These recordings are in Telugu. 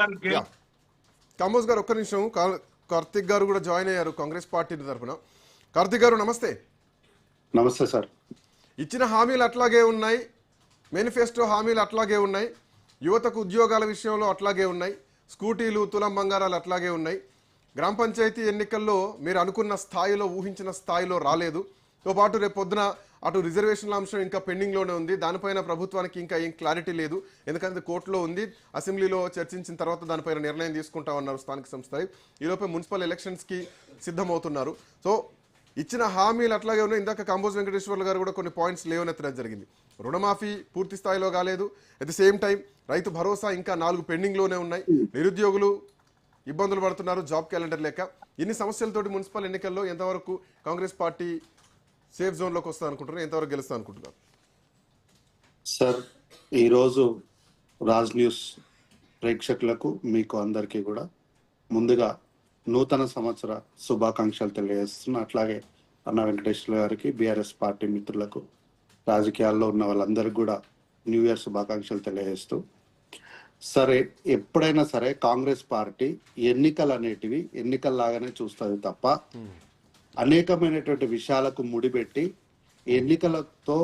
యా కాంబోజ్ గారు ఒక్క నిమిషం. కార్తిక్ గారు కూడా జాయిన్ అయ్యారు కాంగ్రెస్ పార్టీ తరఫున. కార్తిక్ గారు నమస్తే. నమస్తే సార్. ఇచ్చిన హామీలు అట్లాగే ఉన్నాయి, మేనిఫెస్టో హామీలు అట్లాగే ఉన్నాయి, యువతకు ఉద్యోగాల విషయంలో అట్లాగే ఉన్నాయి, స్కూటీలు తులం బంగారాలు అట్లాగే ఉన్నాయి. గ్రామ పంచాయతీ ఎన్నికల్లో మీరు అనుకున్న స్థాయిలో ఊహించిన స్థాయిలో రాలేదు. తో పాటు రేపు పొద్దున అటు రిజర్వేషన్ల అంశం ఇంకా పెండింగ్లోనే ఉంది. దానిపైన ప్రభుత్వానికి ఇంకా ఏం క్లారిటీ లేదు, ఎందుకంటే కోర్టులో ఉంది. అసెంబ్లీలో చర్చించిన తర్వాత దానిపైన నిర్ణయం తీసుకుంటామన్నారు స్థానిక సంస్థ. ఈలోపే మున్సిపల్ ఎలక్షన్స్కి సిద్ధమవుతున్నారు. సో ఇచ్చిన హామీలు అట్లాగే ఉన్నాయి. ఇందాక కాంబోజ్ వెంకటేశ్వర్లు గారు కూడా కొన్ని పాయింట్స్ లేవనెత్తడం జరిగింది. రుణమాఫీ పూర్తి స్థాయిలో కాలేదు. At the same time Rythu Bharosa ఇంకా 4 పెండింగ్లోనే ఉన్నాయి. నిరుద్యోగులు ఇబ్బందులు పడుతున్నారు, జాబ్ క్యాలెండర్ లేక. ఇన్ని సమస్యలతోటి మున్సిపల్ ఎన్నికల్లో ఎంతవరకు కాంగ్రెస్ పార్టీ సేఫ్ జోన్లోకి వస్తా అనుకుంటున్నారు, ఎంతవరకు గెలుస్తా అనుకుంటున్నారు? సార్, ఈరోజు రాజ్ న్యూస్ ప్రేక్షకులకు మీకు అందరికీ కూడా ముందుగా నూతన సంవత్సర శుభాకాంక్షలు తెలియజేస్తున్నా. అట్లాగే అన్న వెంకటేశ్వర గారికి, బీఆర్ఎస్ పార్టీ మిత్రులకు, రాజకీయాల్లో ఉన్న వాళ్ళందరికీ కూడా న్యూ ఇయర్ శుభాకాంక్షలు తెలియజేస్తూ, సరే ఎప్పుడైనా సరే కాంగ్రెస్ పార్టీ ఎన్నికలు అనేటివి ఎన్నికల్లాగానే చూస్తుంది తప్ప అనేకమైనటువంటి విషయాలకు ముడిపెట్టి ఎన్నికలతో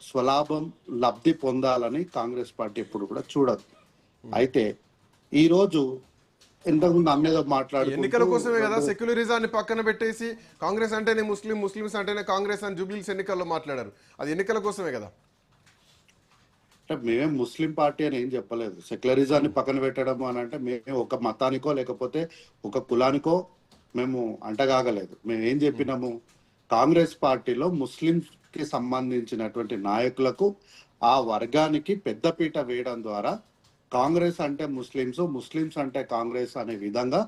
స్వలాభం లబ్ధి పొందాలని కాంగ్రెస్ పార్టీ ఎప్పుడు కూడా చూడదు. అయితే ఈ రోజు ఇంతకుముందు అన్నేదో మాట్లాడు ఎన్నికల కోసమే కదా సెక్యులరిజాన్ని పక్కన పెట్టేసి కాంగ్రెస్ అంటేనే ముస్లిం, ముస్లిమ్స్ అంటేనే కాంగ్రెస్ అని జూబ్లీస్ ఎన్నికల్లో మాట్లాడారు. అది ఎన్నికల కోసమే కదా. మేమేం ముస్లిం పార్టీ అని ఏం చెప్పలేదు. సెక్యులరిజాన్ని పక్కన పెట్టడం అని అంటే మేము ఒక మతానికో లేకపోతే ఒక కులానికో మేము అంటగాగలేదు. మేము ఏం చెప్పినాము, కాంగ్రెస్ పార్టీలో ముస్లింస్ కి సంబంధించినటువంటి నాయకులకు ఆ వర్గానికి పెద్దపీట వేయడం ద్వారా కాంగ్రెస్ అంటే ముస్లింస్, ముస్లింస్ అంటే కాంగ్రెస్ అనే విధంగా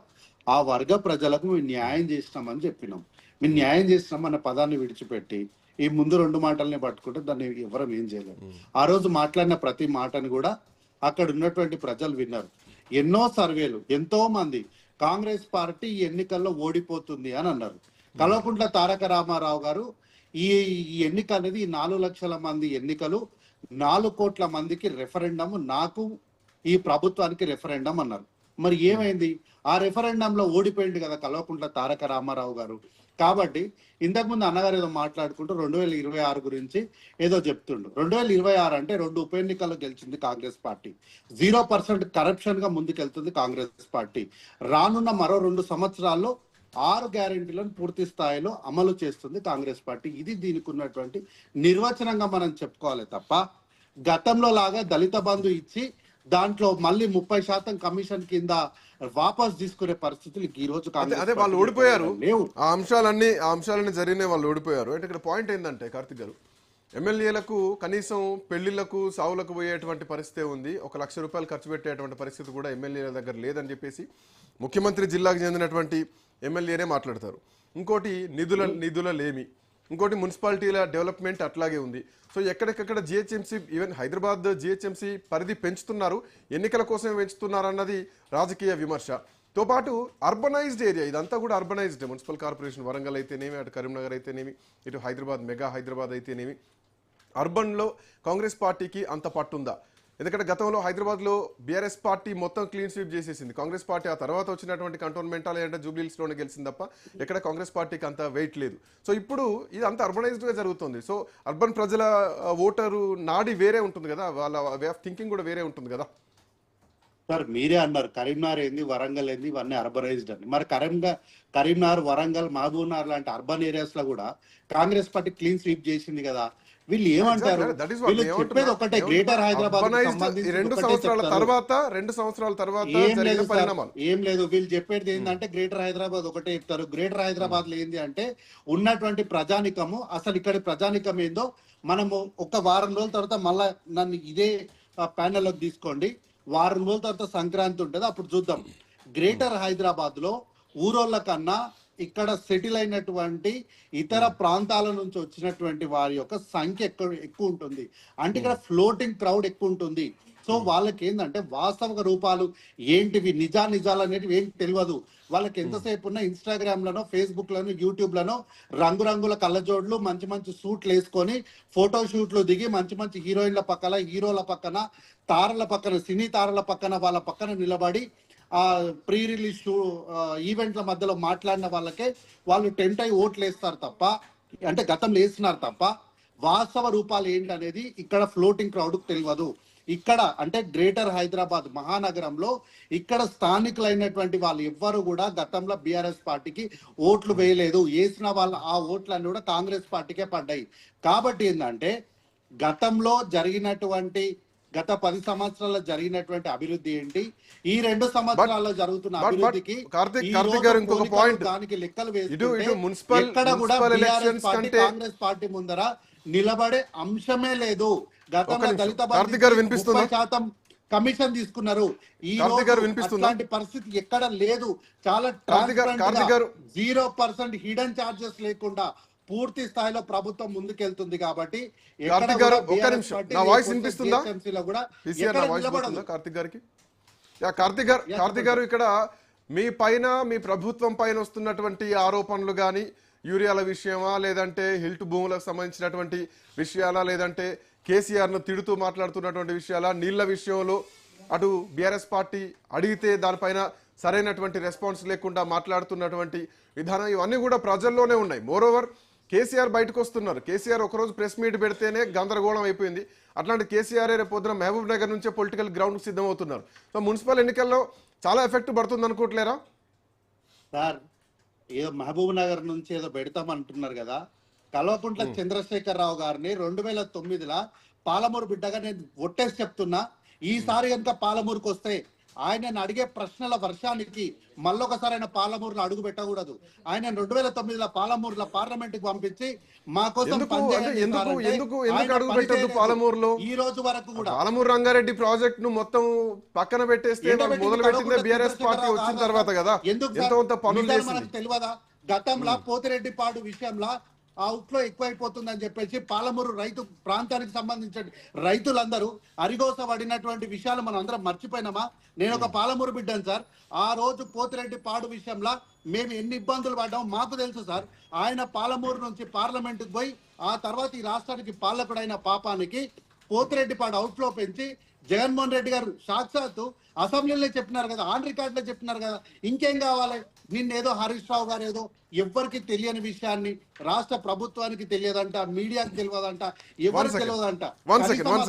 ఆ వర్గ ప్రజలకు మేము న్యాయం చేసినామని చెప్పినాం. మేము న్యాయం చేసినాం అన్న పదాన్ని విడిచిపెట్టి ఈ ముందు 2 మాటల్ని పట్టుకుంటే దాన్ని ఎవరం ఏం చేయలేము. ఆ రోజు మాట్లాడిన ప్రతి మాటను కూడా అక్కడ ఉన్నటువంటి ప్రజలు విన్నారు. ఎన్నో సర్వేలు, ఎంతో మంది కాంగ్రెస్ పార్టీ ఈ ఎన్నికల్లో ఓడిపోతుంది అని అన్నారు. కల్వకుంట్ల తారక రామారావు గారు ఈ ఎన్నిక అనేది 4 లక్షల మంది ఎన్నికలు, 4 కోట్ల మందికి రెఫరెండం, నాకు ఈ ప్రభుత్వానికి రెఫరెండం అన్నారు. మరి ఏమైంది? ఆ రెఫరెండంలో ఓడిపోయింది కదా కల్వకుంట్ల తారక రామారావు గారు. కాబట్టి ఇంతకుముందు అన్నగారు ఏదో మాట్లాడుకుంటూ 2026 గురించి ఏదో చెప్తుండు. 2026 అంటే 2 ఉప ఎన్నికల్లో గెలిచింది కాంగ్రెస్ పార్టీ. 0% కరప్షన్ గా ముందుకెళ్తుంది కాంగ్రెస్ పార్టీ. రానున్న మరో 2 సంవత్సరాల్లో 6 గ్యారెంటీలను పూర్తి స్థాయిలో అమలు చేస్తుంది కాంగ్రెస్ పార్టీ. ఇది దీనికి ఉన్నటువంటి నిర్వచనంగా మనం చెప్పుకోవాలి తప్ప గతంలో లాగా దళిత బంధు ఇచ్చి దాంట్లో మళ్ళీ 30% కమిషన్ కింద వాపస్ తీసుకునే పరిస్థితులు ఈ రోజు అదే వాళ్ళు ఓడిపోయారు. ఆ అంశాలన్నీ జరిగినాయి, వాళ్ళు ఓడిపోయారు. అంటే ఇక్కడ పాయింట్ ఏంటంటే కార్తిక్ గారు, ఎమ్మెల్యేలకు కనీసం పెళ్లిళ్లకు సావులకు పోయేటువంటి పరిస్థితి ఉంది. 1 లక్ష రూపాయలు ఖర్చు పెట్టేటువంటి పరిస్థితి కూడా ఎమ్మెల్యేల దగ్గర లేదని చెప్పేసి ముఖ్యమంత్రి జిల్లాకు చెందినటువంటి ఎమ్మెల్యేనే మాట్లాడతారు. ఇంకోటి నిధుల లేమి, ఇంకోటి మున్సిపాలిటీల డెవలప్మెంట్ అట్లాగే ఉంది. సో ఎక్కడికక్కడ జిహెచ్ఎంసీ, ఈవెన్ హైదరాబాద్ జిహెచ్ఎంసీ పరిధి పెంచుతున్నారు, ఎన్నికల కోసమే పెంచుతున్నారు అన్నది రాజకీయ విమర్శ. తో పాటు అర్బనైజ్డ్ ఏరియా, ఇదంతా కూడా అర్బనైజ్డ్. మున్సిపల్ కార్పొరేషన్ వరంగల్ అయితేనేమి, అటు కరీంనగర్ అయితేనేమి, ఇటు హైదరాబాద్ మెగా హైదరాబాద్ అయితేనేమి, అర్బన్లో కాంగ్రెస్ పార్టీకి అంత పట్టుందా? ఎందుకంటే గతంలో హైదరాబాద్లో బీఆర్ఎస్ పార్టీ మొత్తం క్లీన్ స్వీప్ చేసేసింది. కాంగ్రెస్ పార్టీ ఆ తర్వాత వచ్చినటువంటి కంటోన్మెంట్ లేదంటే జూబ్లీహిల్స్లోనే గెలిచింది తప్ప ఎక్కడ కాంగ్రెస్ పార్టీకి అంత వెయిట్ లేదు. సో ఇప్పుడు ఇది అంత అర్బనైజ్డ్గా జరుగుతుంది. సో అర్బన్ ప్రజల ఓటరు నాడి వేరే ఉంటుంది కదా, వాళ్ళ వే ఆఫ్ థింకింగ్ కూడా వేరే ఉంటుంది కదా. సార్, మీరే అన్నారు కరీంనగర్ ఏంది, వరంగల్ ఏంది, ఇవన్నీ అర్బనైజ్డ్ అని. మరి కరీంనగర్, వరంగల్, మహబూబ్నగర్ లాంటి అర్బన్ ఏరియాస్ లో కూడా కాంగ్రెస్ పార్టీ క్లీన్ స్వీప్ చేసింది కదా. వీళ్ళు ఏమంటారు? వీళ్ళు చెప్పేది ఒకటే, గ్రేటర్ హైదరాబాద్ 2 సంవత్సరాల తర్వాత ఏం లేదు. వీళ్ళు చెప్పేది ఏంటంటే గ్రేటర్ హైదరాబాద్ ఒకటే చెప్తారు. గ్రేటర్ హైదరాబాద్ లో ఏంది అంటే ఉన్నటువంటి ప్రజానికము, అసలు ఇక్కడ ప్రజానికం ఏందో మనము ఒక వారం రోజుల తర్వాత మళ్ళా నన్ను ఇదే ప్యానెల్లోకి తీసుకోండి. వారం రోజుల తర్వాత సంక్రాంతి ఉంటుంది, అప్పుడు చూద్దాం. గ్రేటర్ హైదరాబాద్ లో ఊరోళ్ళ కన్నా ఇక్కడ సెటిల్ అయినటువంటి ఇతర ప్రాంతాల నుంచి వచ్చినటువంటి వారి యొక్క సంఖ్య ఎక్కువ ఉంటుంది. అంటే ఇక్కడ ఫ్లోటింగ్ క్రౌడ్ ఎక్కువ ఉంటుంది. సో వాళ్ళకి ఏంటంటే వాస్తవ రూపాలు ఏంటివి, నిజాలు అనేటివి ఏం తెలియదు. వాళ్ళకి ఎంతసేపు ఉన్న ఇన్స్టాగ్రామ్ లను, ఫేస్బుక్ లను, యూట్యూబ్ లను రంగురంగుల కళ్ళజోడ్లు, మంచి మంచి సూట్లు వేసుకొని ఫోటో షూట్లు దిగి మంచి మంచి హీరోయిన్ల పక్కన, హీరోల పక్కన, తారల పక్కన, సినీ తారల పక్కన, వాళ్ళ పక్కన నిలబడి ప్రీ రిలీజ్ ఈవెంట్ల మధ్యలో మాట్లాడిన వాళ్ళకే వాళ్ళు టెంప్ట్ అయి ఓట్లు వేస్తారు తప్ప, అంటే గతంలో వేస్తున్నారు తప్ప వాస్తవ రూపాలు ఏంటి అనేది ఇక్కడ ఫ్లోటింగ్ క్రౌడ్ తెలియదు. ఇక్కడ అంటే గ్రేటర్ హైదరాబాద్ మహానగరంలో ఇక్కడ స్థానికులైనటువంటి వాళ్ళు ఎవ్వరు కూడా గతంలో బీఆర్ఎస్ పార్టీకి ఓట్లు వేయలేదు. వేసిన వాళ్ళ ఆ ఓట్లన్నీ కూడా కాంగ్రెస్ పార్టీకే పడ్డాయి. కాబట్టి ఏంటంటే గతంలో జరిగినటువంటి గత 10 సంవత్సరాల్లో జరిగినటువంటి అభివృద్ధి ఏంటి, ఈ 2 సంవత్సరాల్లో జరుగుతున్న అభివృద్ధికి కార్తిక్ గారు ఇంకొక పాయింట్, దానికి లెక్కలు మున్సిపల్ ఎక్కడ కూడా ఎలక్షన్స్ కంటే కాంగ్రెస్ పార్టీ ముందర నిలబడే అంశమే లేదు. గతంలో దళిత బంధు 30% కమిషన్ తీసుకున్నారు. ఈ అలాంటి పరిస్థితి ఎక్కడ లేదు. చాలా ట్రాన్స్పరెంట్ 0% హిడెన్ చార్జెస్ లేకుండా పూర్తి స్థాయిలో ప్రభుత్వం ముందుకెళ్తుంది. కాబట్టి కార్తిక్ గారు ఒక్క నిమిషం, నా వాయిస్ వినిపిస్తుందా? కార్తిక్ గారికి కార్తిక్ గారు ఇక్కడ మీ పైన మీ ప్రభుత్వం పైన వస్తున్నటువంటి ఆరోపణలు కానీ యూరియాల విషయమా, లేదంటే హిల్ట్ భూములకు సంబంధించినటువంటి విషయాలా, లేదంటే కేసీఆర్ను తిడుతూ మాట్లాడుతున్నటువంటి విషయాలా, నీళ్ల విషయంలో అటు బీఆర్ఎస్ పార్టీ అడిగితే దానిపైన సరైనటువంటి రెస్పాన్స్ లేకుండా మాట్లాడుతున్నటువంటి విధానం, ఇవన్నీ కూడా ప్రజల్లోనే ఉన్నాయి. మోరోవర్ కేసీఆర్ బయటకు వస్తున్నారు. కేసీఆర్ ఒకరోజు ప్రెస్ మీట్ పెడితేనే గందరగోళం అయిపోయింది. అట్లాంటి కేసీఆర్ రేపు పొద్దున మహబూబ్ నగర్ నుంచే పొలిటికల్ గ్రౌండ్కి సిద్ధమవుతున్నారు. సో మున్సిపల్ ఎన్నికల్లో చాలా ఎఫెక్ట్ పడుతుంది అనుకోవట్లేరా సార్? ఏదో మహబూబ్ నగర్ నుంచి ఏదో పెడతామంటున్నారు కదా. కల్వకుంట్ల చంద్రశేఖరరావు గారిని 2009లో పాలమూరు బిడ్డగా నేను ఒట్టేసి చెప్తున్నా, ఈసారి కనుక పాలమూరుకు వస్తే ఆయన అడిగే ప్రశ్నల వర్షానికి మళ్ళొకసారి ఆయన పాలమూరులో అడుగు పెట్టకూడదు. ఆయన 2009లో పాలమూరులో పార్లమెంట్ కి పంపించి మా కోసం పాలమూరులో ఈ రోజు వరకు కూడా పాలమూరు రంగారెడ్డి ప్రాజెక్ట్ ను మొత్తం పక్కన పెట్టేస్తే మొదలు పెట్టిందే బీఆర్ఎస్ పార్టీ వచ్చిన తర్వాత కదా. మనకు తెలియదా? గతంలో పోతిరెడ్డిపాడు విషయంలో అవుట్లో ఎక్కువైపోతుందని చెప్పేసి పాలమూరు రైతు ప్రాంతానికి సంబంధించిన రైతులందరూ అరిగోస పడినటువంటి విషయాలు మనం అందరం మర్చిపోయినామా? నేను ఒక పాలమూరు బిడ్డను సార్. ఆ రోజు పోతిరెడ్డి పాడు విషయంలో మేము ఎన్ని ఇబ్బందులు పడ్డామో మాకు తెలుసు సార్. ఆయన పాలమూరు నుంచి పార్లమెంటుకు పోయి ఆ తర్వాత ఈ రాష్ట్రానికి పాలకుడైన పాపానికి పోతిరెడ్డిపాడు అవుట్లో పెంచి జగన్మోహన్ రెడ్డి గారు సాక్షాత్తు అసెంబ్లీలో చెప్పినారు కదా, ఆన్ రికార్డులో చెప్పినారు కదా. ఇంకేం కావాలి? నిన్నేదో హరీష్ రావు గారు ఏదో ఎవ్వరికి తెలియని విషయాన్ని రాష్ట్ర ప్రభుత్వానికి తెలియదంట, మీడియాకి తెలియదంట, ఎవరికి తెలియదంట.